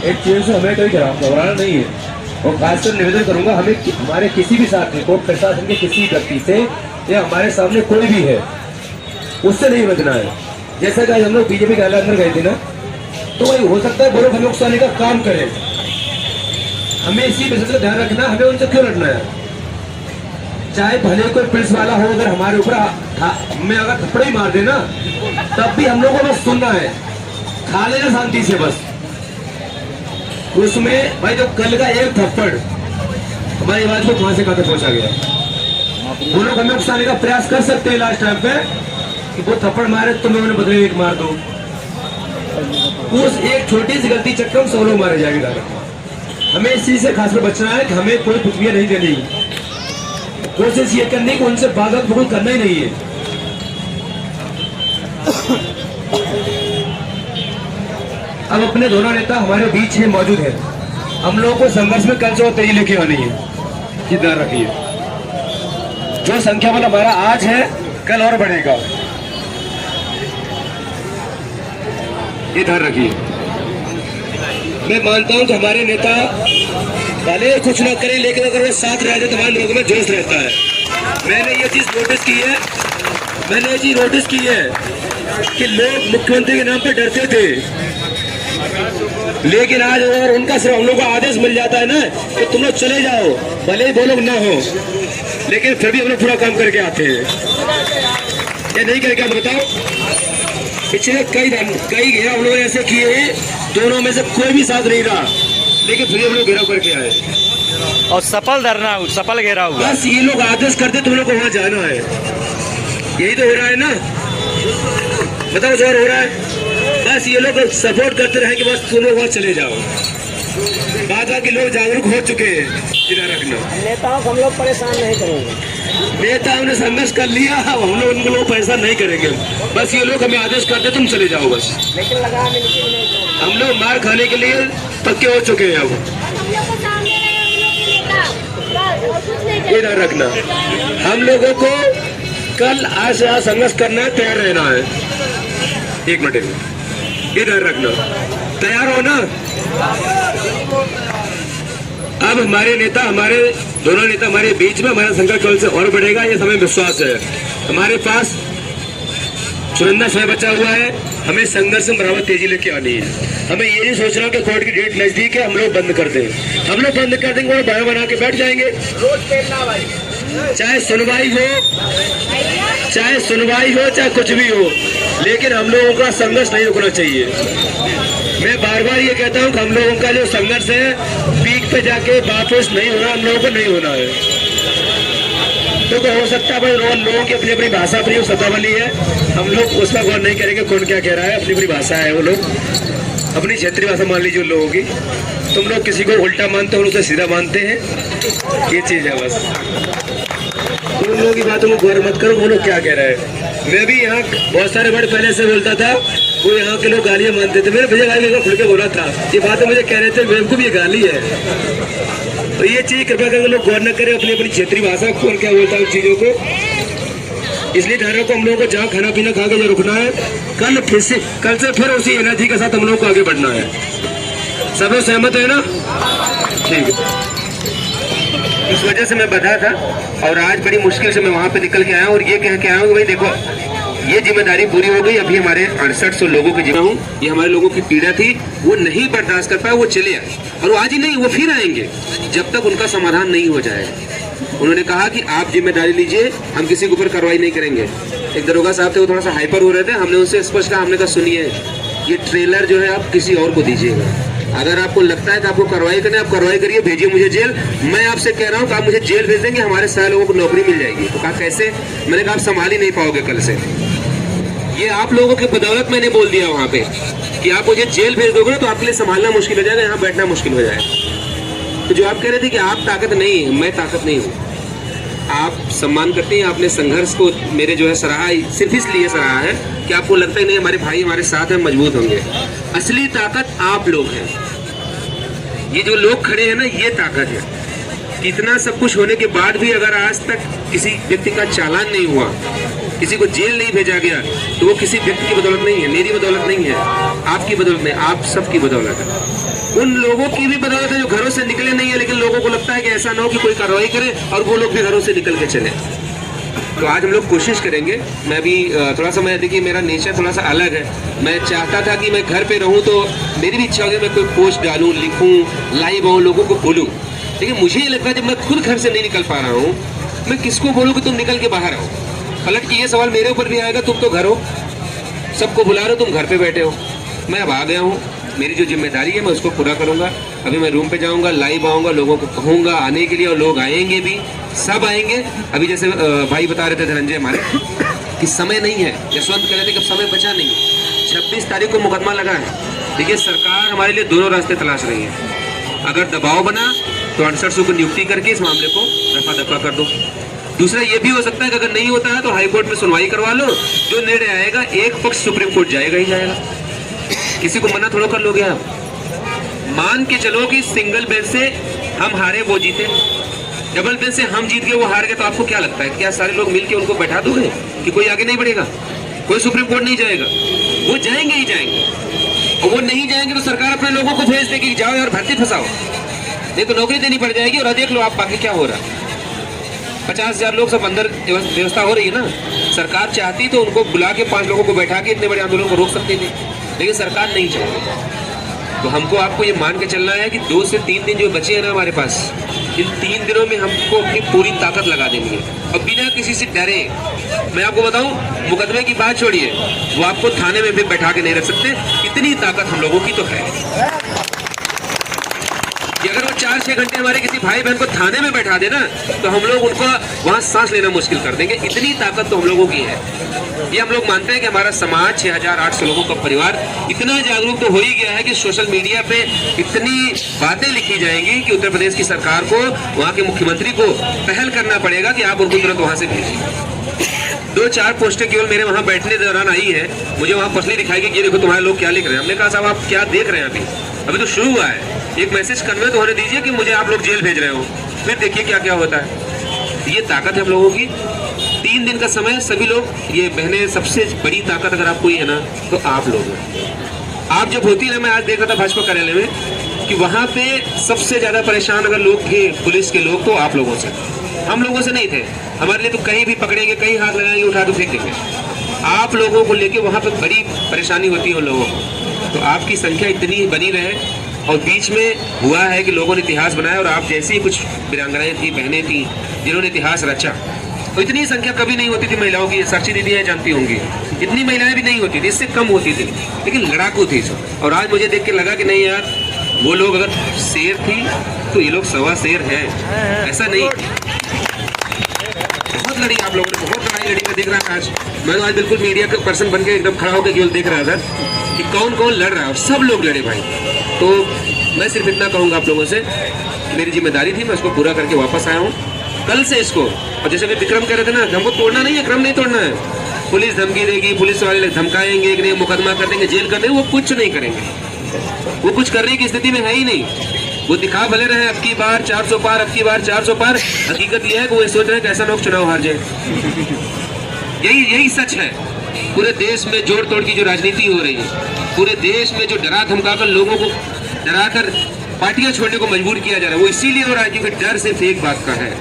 एक चीज से हमें कोई घबराना नहीं है। और खासकर निवेदन करूंगा, हमें हमारे किसी भी साथी को, प्रशासन के किसी व्यक्ति से या हमारे सामने कोई भी है उससे नहीं बचना है। जैसा कि आज हम लोग बीजेपी कार्यालय अंदर गए थे ना, तो वही हो सकता है बोलो हमें उकसाने का काम करें। हमें इसी विषय का ध्यान रखना, हमें उनसे क्यों लड़ना है। चाहे भले कोई पुलिस वाला हो, अगर हमारे ऊपर हमें अगर थप्पड़ ही मार देना, तब भी हम लोगों को बस सुनना है, खा लेना शांति से बस। उसमें भाई जो कल का एक थप्पड़ हमारी आवाज को कहां से कहां तक पहुंचा गया। वो लोग हमें उकसाने का प्रयास कर सकते हैं लास्ट टाइम पे कि वो थप्पड़ मारे तो मैं उन्हें बदले एक मार दो। उस एक छोटी सी गलती चक्कर में 100 लोग मारे जाएंगे। हमें इस चीज से खासकर बचना है कि हमें कोई प्रतिक्रिया नहीं देनी, कोशिश ये करनी कि उनसे बागत बगुल करना ही नहीं है। अब अपने दोनों नेता हमारे बीच में मौजूद है। हम लोगों को संघर्ष में कल से और तेजी लेके आनी है, ये ध्यान रखिए। जो संख्या बल हमारा आज है कल और बढ़ेगा, ये ध्यान रखिए। मैं मानता हूं कि हमारे नेता भले कुछ ना करें, लेकिन अगर वो साथ रहते तो हमारे लोगों में जोश रहता है। मैंने ये चीज नोटिस की है, कि लोग मुख्यमंत्री के नाम पर डरते थे, लेकिन आज अगर उनका सिर्फ हम लोग को आदेश मिल जाता है ना कि तुम लोग चले जाओ, भले ही वो लोग ना हो, लेकिन फिर भी हम लोग पूरा काम करके आते हैं। ये नहीं करके आप बताओ, पिछले कई घेराव हम लोगों ने ऐसे किए हैं, दोनों में से कोई भी साथ नहीं रहा, लेकिन फिर हम लोग घेराव करके आए और सफल घेराव हुआ। बस ये लोग आदेश करते तुम लोग को वहां जाना है, यही तो हो रहा है ना। बताओ जोर हो रहा है, बस ये लोग सपोर्ट करते रहे कि बस तुम लोग वहां चले जाओ। बाजा के लोग जागरूक हो चुके हैं, ध्यान रखना। नेताओं को हम लोग परेशान नहीं करेंगे, नेताओं ने संघर्ष कर लिया, हम लोग उनको लोग परेशान नहीं करेंगे। बस ये लोग हमें आदेश करते तुम चले जाओ बस। लेकिन लगा हम लोग मार खाने के लिए पक्के हो चुके हैं। अब ये ध्यान रखना, हम लोगों को कल आज से आज संघर्ष करना है, तैयार रहना है। एक मिनट, ये ध्यान रखना, तैयार हो ना। अब हमारे नेता, हमारे दोनों नेता हमारे बीच में, हमारा संघर्ष कल से और बढ़ेगा, ये हमें विश्वास है। हमारे पास चुनिंदा समय बचा हुआ है, हमें संघर्ष में बराबर तेजी लेके आनी है। हमें ये नहीं सोचना कि कोर्ट की डेट नजदीक है हम लोग बंद कर दें। हम लोग बंद कर देंगे और बना बना के बैठ जाएंगे। चाहे सुनवाई हो चाहे कुछ भी हो, लेकिन हम लोगों का संघर्ष नहीं रुकना चाहिए। मैं बार बार ये कहता हूँ कि हम लोगों का जो संघर्ष है पीक पे जाके वापस नहीं होना, हम लोगों को नहीं होना है। तो हो सकता है भाई लोगों की अपनी अपनी भाषा, अपनी शब्दावली है, हम लोग उस पर गौर नहीं करेंगे कौन क्या कह रहा है। अपनी अपनी भाषा है, वो लोग अपनी क्षेत्रीय भाषा मान लीजिए उन लोगों की। तुम लोग किसी को उल्टा मानते हो, उसे सीधा मानते हैं, ये चीज है बस। तुम लोगों की बातों को गौर मत करो वो लोग क्या कह रहे हैं। मैं भी यहाँ बहुत सारे वर्ड पहले से बोलता था, वो यहाँ के लोग गालियाँ मानते थे। मेरे भैया गाली खुल के बोला था, ये बातें मुझे कह रहे थे बेवकूफ ये गाली है। तो ये चीज कृपया करके लोग गौर न करें अपनी अपनी क्षेत्रीय भाषा, कौन क्या बोलता है उन चीजों को। इसलिए ध्यान रखो, हम लोगों को जहाँ खाना पीना खा के जो रुकना है, कल से फिर उसी एनर्जी के साथ हम लोग को आगे बढ़ना है। सब लोग सहमत है ना? ठीक है। इस वजह से मैं बता था, और आज बड़ी मुश्किल से मैं वहां पे निकल के आया और ये कह के आया हूँ कि भाई देखो ये जिम्मेदारी पूरी हो गई। अभी हमारे 6800 लोगों की जिम्मा हूँ, ये हमारे लोगों की पीड़ा थी, वो नहीं बर्दाश्त कर पाए, वो चले आए और वो आज ही नहीं, वो फिर आएंगे जब तक उनका समाधान नहीं हो जाए। उन्होंने कहा कि आप जिम्मेदारी लीजिए, हम किसी के ऊपर कार्रवाई नहीं करेंगे। एक दरोगा साहब थे, वो थोड़ा सा हाइपर हो रहे थे, हमने उनसे स्पष्ट कहा, हमने कहा सुनिए ये ट्रेलर जो है आप किसी और को दीजिएगा। अगर आपको लगता है कि आपको कार्रवाई करनी है, आप कार्रवाई करिए, भेजिए मुझे जेल। मैं आपसे कह रहा हूँ कि आप मुझे जेल भेज देंगे, हमारे सारे लोगों को नौकरी मिल जाएगी। तो कहा कैसे? मैंने कहा आप संभाल ही नहीं पाओगे कल से। ये आप लोगों की बदौलत मैंने बोल दिया वहां पे कि आप मुझे जेल भेज दोगे ना तो आपके लिए संभालना मुश्किल हो जाएगा, यहाँ बैठना मुश्किल हो जाएगा। तो जो आप कह रहे थे कि आप ताकत नहीं है, मैं ताकत नहीं हूँ। आप सम्मान करते हैं, आपने संघर्ष को मेरे जो है सराहा, सिर्फ इसलिए सराहा है कि आपको लगता ही नहीं हमारे भाई हमारे साथ हैं, मजबूत होंगे। असली ताकत आप लोग हैं। ये जो लोग खड़े हैं ना, ये ताकत है। इतना सब कुछ होने के बाद भी अगर आज तक किसी व्यक्ति का चालान नहीं हुआ किसी को जेल नहीं भेजा गया तो वो किसी व्यक्ति की बदौलत नहीं है, मेरी बदौलत नहीं है, आपकी बदौलत नहीं, आप सबकी बदौलत है। उन लोगों की भी बदौलत है जो घरों से निकले नहीं है, लेकिन लोगों को लगता है कि ऐसा ना हो कि कोई कार्रवाई करे और वो लोग भी घरों से निकल के चले। तो आज हम लोग कोशिश करेंगे। मैं भी थोड़ा सा, मैं देखिए मेरा नेचर थोड़ा सा अलग है। मैं चाहता था कि मैं घर पे रहूं तो मेरी भी इच्छा होगी मैं कोई पोस्ट डालूं, लिखूं, लाइव आऊं, लोगों को बोलूं। लेकिन मुझे ये लगता है जब मैं खुद घर से नहीं निकल पा रहा हूँ, मैं किसको बोलूँ कि तुम निकल के बाहर आओ। पलट के ये सवाल मेरे ऊपर भी आएगा, तुम तो घर हो, सबको बुला रहे हो, तुम घर पे बैठे हो। मैं अब आ गया हूँ, मेरी जो जिम्मेदारी है मैं उसको पूरा करूँगा। अभी मैं रूम पे जाऊँगा, लाइव आऊँगा, लोगों को कहूँगा आने के लिए और लोग आएंगे भी, सब आएंगे। अभी जैसे भाई बता रहे थे धनंजय हमारे कि समय नहीं है, यशवंत कह रहे थे कि समय बचा नहीं। 26 तारीख को मुकदमा लगा है। देखिए सरकार हमारे लिए दोनों रास्ते तलाश रही है। अगर दबाव बना तो 6800 को नियुक्ति करके इस मामले को रफा दफा कर दो। दूसरा ये भी हो सकता है कि अगर नहीं होता है तो हाईकोर्ट में सुनवाई करवा लो, जो निर्णय आएगा एक पक्ष सुप्रीम कोर्ट जाएगा ही जाएगा। किसी को मना थोड़ा कर लोगे आप। मान के चलो कि सिंगल बेंच से हम हारे वो जीते, डबल बेंच से हम जीत गए वो हार गए, तो आपको क्या लगता है क्या सारे लोग मिलके उनको बैठा दोगे कि कोई आगे नहीं बढ़ेगा, कोई सुप्रीम कोर्ट नहीं जाएगा? वो जाएंगे ही जाएंगे, और वो नहीं जाएंगे तो सरकार अपने लोगों को भेज देगी, जाओ यार भर्ती फंसाओ, नहीं तो नौकरी देनी पड़ जाएगी। और देख लो आप बाकी क्या हो रहा है। 50,000 लोग सब अंदर व्यवस्था हो रही है ना। सरकार चाहती तो उनको बुला के 5 लोगों को बैठा के इतने बड़े आंदोलन को रोक सकती थी, लेकिन सरकार नहीं चाहती। तो हमको आपको ये मान के चलना है कि 2 से 3 दिन जो बचे हैं ना हमारे पास, इन 3 दिनों में हमको अपनी पूरी ताकत लगा देनी है और बिना किसी से डरे। मैं आपको बताऊं, मुकदमे की बात छोड़िए, वो आपको थाने में भी बैठा के नहीं रख सकते, इतनी ताकत हम लोगों की तो है कि अगर वो 4-6 घंटे हमारे किसी भाई बहन को थाने में बैठा देना तो हम लोग उनको वहां सांस लेना मुश्किल कर देंगे। इतनी ताकत तो हम लोगों की है। ये हम लोग मानते हैं कि हमारा समाज 6800 लोगों का परिवार इतना जागरूक तो हो ही गया है कि सोशल मीडिया पे इतनी बातें लिखी जाएंगी कि उत्तर प्रदेश की सरकार को, वहाँ के मुख्यमंत्री को पहल करना पड़ेगा कि आप उनको तुरंत वहां से भेजिए। 2-4 पोस्टें केवल मेरे वहां बैठने दौरान आई है, मुझे वहां पर्सनली दिखाई कि ये देखो तुम्हारे लोग क्या लिख रहे हैं। हमने कहा साहब आप क्या देख रहे हैं, अभी तो शुरू हुआ है, एक मैसेज कन्वे तो होने दीजिए कि मुझे आप लोग जेल भेज रहे हो, फिर देखिए क्या क्या होता है। ये ताकत है हम लोगों की। 3 दिन का समय, सभी लोग, ये बहनें, सबसे बड़ी ताकत अगर आप कोई है ना तो आप लोग हैं। आप जब होती है, मैं आज देख रहा था भाजपा कार्यालय में कि वहां पे सबसे ज्यादा परेशान अगर लोग थे पुलिस के लोग तो आप लोगों से, हम लोगों से नहीं थे। हमारे लिए तो कहीं भी पकड़ेंगे, कहीं हाथ लगाएंगे, उठा के फेंक देंगे। आप लोगों को लेके वहां पे बड़ी परेशानी होती है उन लोगों को। तो आपकी संख्या इतनी बनी रहे, और बीच में हुआ है कि लोगों ने इतिहास बनाया और आप जैसी कुछ वीरांगनाएं थी, बहनें थी जिन्होंने इतिहास रचा। तो इतनी संख्या कभी नहीं होती थी महिलाओं की, साक्षी दीदी है जानती होंगी, इतनी महिलाएं भी नहीं होती थी, इससे कम होती थी, लेकिन लड़ाकू थी सब। और आज मुझे देख के लगा कि नहीं यार, वो लोग अगर शेर थी तो ये लोग 1.25 शेर है, ऐसा नहीं। बहुत लड़ी आप लोगों ने, बहुत लड़ाई लड़ी। मैं देख रहा था आज, मैं आज बिल्कुल मीडिया का पर्सन बन के एकदम खड़ा होकर केवल देख रहा था कि कौन कौन लड़ रहा है, और सब लोग लड़े भाई। तो मैं सिर्फ इतना कहूँगा आप लोगों से, मेरी जिम्मेदारी थी, मैं उसको पूरा करके वापस आया हूँ। कल से इसको, और जैसे कि विक्रम कह रहे थे ना, हमको तोड़ना नहीं है, क्रम नहीं तोड़ना है। पुलिस धमकी देगी, पुलिस वाले धमकाएंगे कि नहीं मुकदमा कर देंगे, जेल कर देंगे, वो कुछ नहीं करेंगे। वो कुछ करने की स्थिति में है ही नहीं। वो दिखा भले रहे अब की बार 400 पार, अब की बार 400 पार, हकीकत यह है कि वो सोच रहे हैं कैसा लोग चुनाव हार जाए। यही सच है। पूरे देश में जोड़ तोड़ की जो राजनीति हो रही है, पूरे देश में जो डरा धमकाकर लोगों को डराकर पार्टियां छोड़ने को मजबूर किया जा रहा है, वो इसीलिए हो रहा है क्योंकि डर सिर्फ एक बात का है।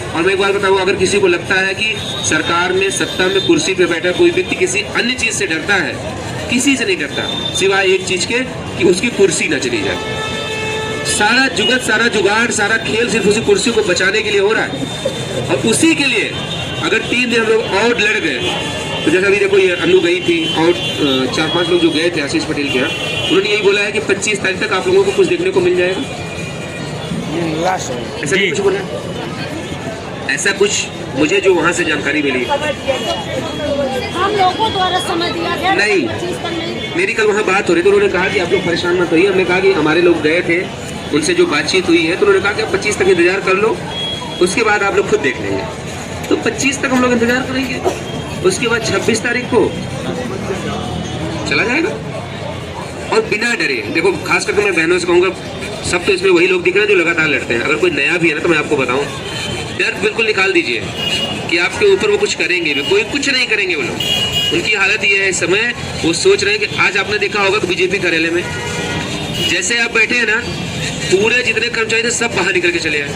और मैं एक बात बताऊं, अगर किसी को लगता है कि सरकार में, सत्ता में, कुर्सी पे बैठा कोई व्यक्ति किसी अन्य चीज से डरता है, किसी से नहीं डरता सिवाय एक चीज के कि उसकी कुर्सी न चली जाए। सारा जुगत, सारा जुगाड़, सारा खेल सिर्फ उसी कुर्सी को बचाने के लिए हो रहा है। और उसी के लिए अगर 3 दिन हम लोग और लड़ गए, तो जैसे अभी देखो ये अनु गई थी और 4-5 लोग जो गए थे आशीष पटेल के यहाँ, उन्होंने यही बोला है कि 25 तारीख तक आप लोगों को कुछ देखने को मिल जाएगा। ऐसा नहीं कुछ बोला, ऐसा कुछ मुझे जो वहाँ से जानकारी मिली, हम लोगों द्वारा समझ दिया गया नहीं। मेरी कल वहाँ बात हो रही थी, उन्होंने कहा कि आप लोग परेशान मत होइए। हमने कहा कि हमारे लोग गए थे, उनसे जो बातचीत हुई है, तो उन्होंने कहा कि आप 25 तक इंतजार कर लो, उसके बाद आप लोग खुद देख लेंगे। तो 25 तक हम लोग इंतजार करेंगे, उसके बाद 26 तारीख को चला जाएगा। और बिना डरे, देखो खास करके मैं बहनों से कहूँगा, सब तो इसमें वही लोग दिख रहे हैं जो लगातार लड़ते हैं। अगर कोई नया भी है ना तो मैं आपको बताऊँ, डर बिल्कुल निकाल दीजिए। कि आपके ऊपर वो कुछ करेंगे भी, कोई कुछ नहीं करेंगे वो लोग। उनकी हालत ये है इस समय, वो सोच रहे हैं कि आज आपने देखा होगा कि बीजेपी कार्यालय में जैसे आप बैठे हैं ना, पूरे जितने कर्मचारी थे सब बाहर निकल के चले आए,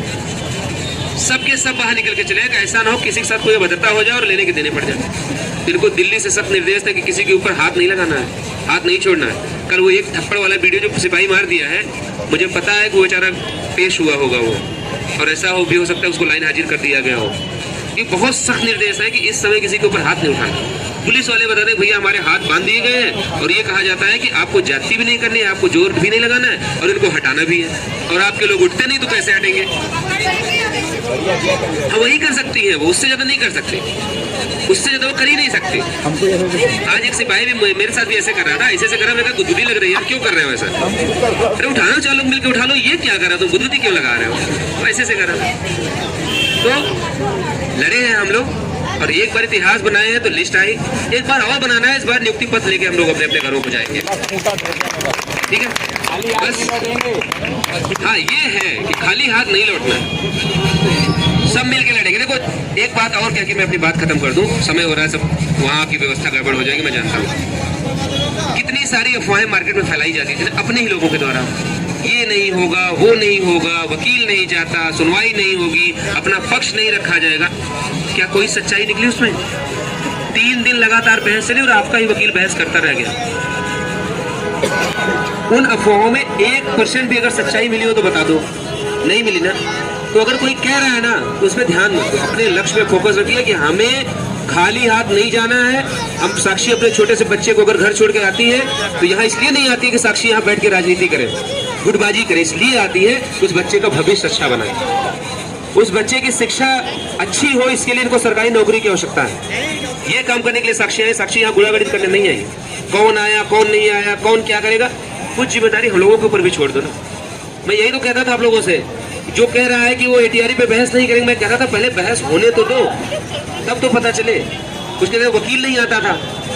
सबके सब बाहर निकल के चले आए। ऐसा ना हो किसी के साथ कोई अभद्रता हो जाए और लेने के देने पड़ जाए। इनको दिल्ली से सख्त निर्देश था कि किसी के ऊपर हाथ नहीं लगाना है, हाथ नहीं छोड़ना है। कल वो एक थप्पड़ वाला वीडियो जो सिपाही मार दिया है, मुझे पता है कि वो बेचारा पेश हुआ होगा वो, और ऐसा हो भी हो सकता है उसको लाइन हाजिर कर दिया गया हो। ये बहुत सख्त निर्देश है कि इस समय किसी के ऊपर हाथ नहीं उठाना। पुलिस वाले बता रहे भैया हमारे हाथ बांध दिए गए हैं, और ये कहा जाता है कि आपको जाति भी नहीं करनी है, आपको जोर भी नहीं लगाना है, और इनको हटाना भी है। और आपके लोग उठते नहीं तो कैसे हटेंगे? हाँ, वही कर सकती है वो, उससे ज्यादा नहीं कर सकते, उससे ज्यादा वो कर ही नहीं सकते। आज एक सिपाही भी मेरे साथ भी ऐसे कर रहा था, ऐसे कर रहा, मेरे को गुदगुदी लग रही है यार, क्यों कर रहे हो ऐसा? अरे उठाना, चार लोग मिलकर उठा लो, ये क्या कर रहा, तुम गुदगुदी क्यों लगा रहे हो? वो ऐसे कर रहा था। तो लड़े हैं हम लोग, और एक बार इतिहास बनाए हैं तो लिस्ट आई, एक बार और बनाना है। इस बार नियुक्ति पत्र लेके हम लोग अपने अपने घरों को जाएंगे, ठीक है? बस हाँ, ये है कि खाली हाथ नहीं लौटना, सब मिल के लड़ेंगे। देखो एक बात और कह के मैं अपनी बात खत्म कर दूं, समय हो रहा है, सब वहाँ की व्यवस्था गड़बड़ हो जाएगी, मैं जानता हूँ। कितनी सारी अफवाहें मार्केट में फैलाई जाती थी अपने ही लोगों के द्वारा, ये नहीं होगा, वो नहीं होगा, वकील नहीं जाता, सुनवाई नहीं होगी, अपना पक्ष नहीं रखा जाएगा। क्या कोई सच्चाई निकली उसमें? 3 दिन लगातार बहस चली और आपका ही वकील बहस करता रह गया। उन अफवाहों में 1% भी अगर सच्चाई मिली हो तो बता दो, नहीं मिली ना। तो अगर कोई कह रहा है ना तो उसमें ध्यान मत दो, अपने लक्ष्य पे फोकस रखिए कि हमें खाली हाथ नहीं जाना है। हम साक्षी अपने छोटे से बच्चे को अगर घर छोड़ के आती है तो यहाँ इसलिए नहीं आती है कि साक्षी यहाँ बैठ के राजनीति करे, गुटबाजी करे, इसलिए आती है कि उस बच्चे का भविष्य अच्छा बनाए, उस बच्चे की शिक्षा अच्छी हो, इसके लिए इनको सरकारी नौकरी की आवश्यकता है। ये काम करने के लिए साक्षी आई, साक्षी यहाँ गुड़ागड़ित करने नहीं आई। कौन आया, कौन नहीं आया, कौन क्या करेगा, कुछ जिम्मेदारी हम लोगों के ऊपर भी छोड़ दो ना। मैं यही तो कहता था आप लोगों से, जो कह रहा है कि वो एटीआरई पे बहस नहीं करेंगे, मैं कहता था पहले बहस होने तो दो, तब तो पता चले। उसके लिए वकील नहीं आता था,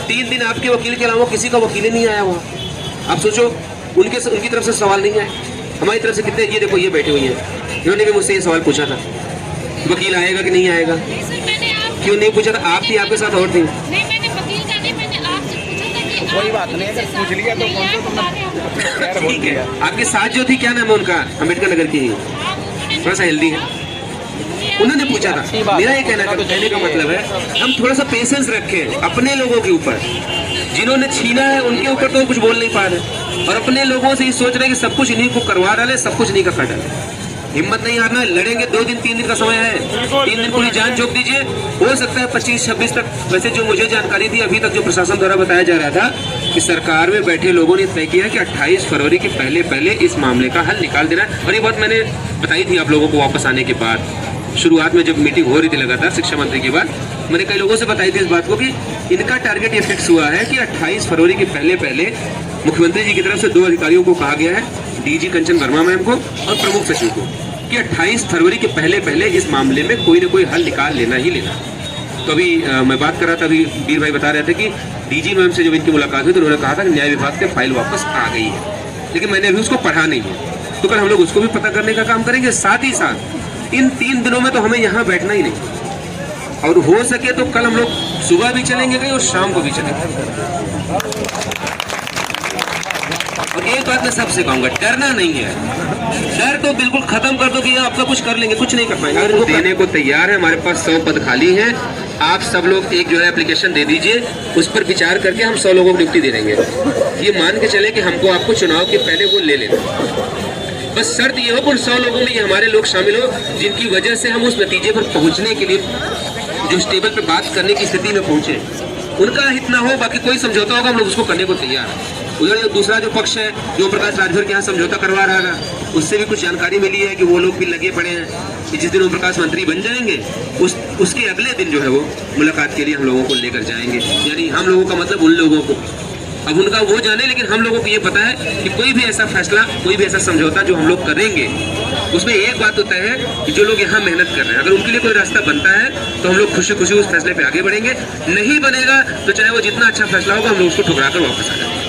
3 दिन आपके वकील के अलावा किसी का वकील नहीं आया वहाँ। आप सोचो, उनकी तरफ से सवाल नहीं आए, हमारी तरफ से कितने, ये देखो ये बैठी हुई है, इन्होंने भी मुझसे ये सवाल पूछा था, वकील आएगा कि नहीं आएगा। क्यों नहीं पूछा था? आप थी, आपके साथ और थी। कोई बात नहीं, अगर पूछ लिया तो कौन सा ठीक है। आपके साथ जो थी, क्या नाम है उनका? अम्बेडकर नगर की, थोड़ा सा हेल्दी है, उन्होंने पूछा था। मेरा ये कहने का मतलब है हम थोड़ा सा पेशेंस रखें अपने लोगों के ऊपर, जिन्होंने छीना है उनके ऊपर तो कुछ बोल नहीं पा रहे, और अपने लोगों से ये सोच रहे हैं कि सब कुछ इन्हीं को करवा डाले, सब कुछ नहीं का काटा। हिम्मत नहीं हारना, लड़ेंगे। 2 दिन 3 दिन का समय है, 3 दिन पूरी जान झोंक दीजिए। हो सकता है 25-26 तक, वैसे जो मुझे जानकारी थी अभी तक, जो प्रशासन द्वारा बताया जा रहा था कि सरकार में बैठे लोगों ने तय किया कि 28 फरवरी के पहले इस मामले का हल निकाल देना। और ये बात मैंने बताई थी आप लोगों को वापस आने के बाद, शुरुआत में जब मीटिंग हो रही थी लगातार शिक्षा मंत्री की बात, मैंने कई लोगों से बताई थी इस बात को कि इनका टारगेट ये फिक्स हुआ है कि 28 फरवरी के पहले मुख्यमंत्री जी की तरफ से 2 अधिकारियों को कहा गया है, डीजी कंचन वर्मा मैम को और प्रमुख सचिव को, कि 28 फरवरी के पहले इस मामले में कोई ना कोई हल निकाल लेना ही लेना। तो अभी मैं बात कर रहा था, अभी वीर भाई बता रहे थे कि डीजी मैम से जब इनकी मुलाकात हुई तो उन्होंने कहा था कि न्याय विभाग से फाइल वापस आ गई है, लेकिन मैंने अभी उसको पढ़ा नहीं है। तो कल हम लोग उसको भी पता करने का काम करेंगे। साथ ही साथ इन 3 दिनों में तो हमें यहाँ बैठना ही नहीं, और हो सके तो कल हम लोग सुबह भी चलेंगे कहीं और शाम को भी चलेंगे। और एक बात मैं सबसे कहूंगा, डरना नहीं है, डर तो बिल्कुल खत्म कर दो कि आपका कुछ कर लेंगे, कुछ नहीं कर पाएंगे। अगर देने को तैयार है, हमारे पास 100 पद खाली हैं, आप सब लोग एक जो है एप्लीकेशन दे दीजिए, उस पर विचार करके हम 100 लोगों को नियुक्ति दे देंगे। ये मान के चले कि हमको आपको चुनाव के पहले वो ले लेना, बस शर्त ये हो कि उन 100 लोगों में ये हमारे लोग शामिल हो जिनकी वजह से हम उस नतीजे पर पहुंचने के लिए, जो इस टेबल पर बात करने की स्थिति में पहुंचे, उनका हित ना हो। बाकी कोई समझौता होगा हम लोग उसको करने को तैयार हैं। उधर जो दूसरा जो पक्ष है, जो प्रकाश राजभर के यहाँ समझौता करवा रहा है, उससे भी कुछ जानकारी मिली है कि वो लोग भी लगे पड़े हैं कि जिस दिन ओम प्रकाश मंत्री बन जाएंगे उसके अगले दिन जो है वो मुलाकात के लिए हम लोगों को लेकर जाएंगे। यानी हम लोगों का मतलब उन लोगों को, अब उनका वो जाने, लेकिन हम लोगों को ये पता है कि कोई भी ऐसा फैसला, कोई भी ऐसा समझौता जो हम लोग करेंगे, उसमें एक बात होता है कि जो लोग यहाँ मेहनत कर रहे हैं, अगर उनके लिए कोई रास्ता बनता है तो हम लोग खुशी खुशी उस फैसले पे आगे बढ़ेंगे। नहीं बनेगा तो चाहे वो जितना अच्छा फैसला होगा हम लोग उसको ठुकरा कर वापस आ जाएंगे।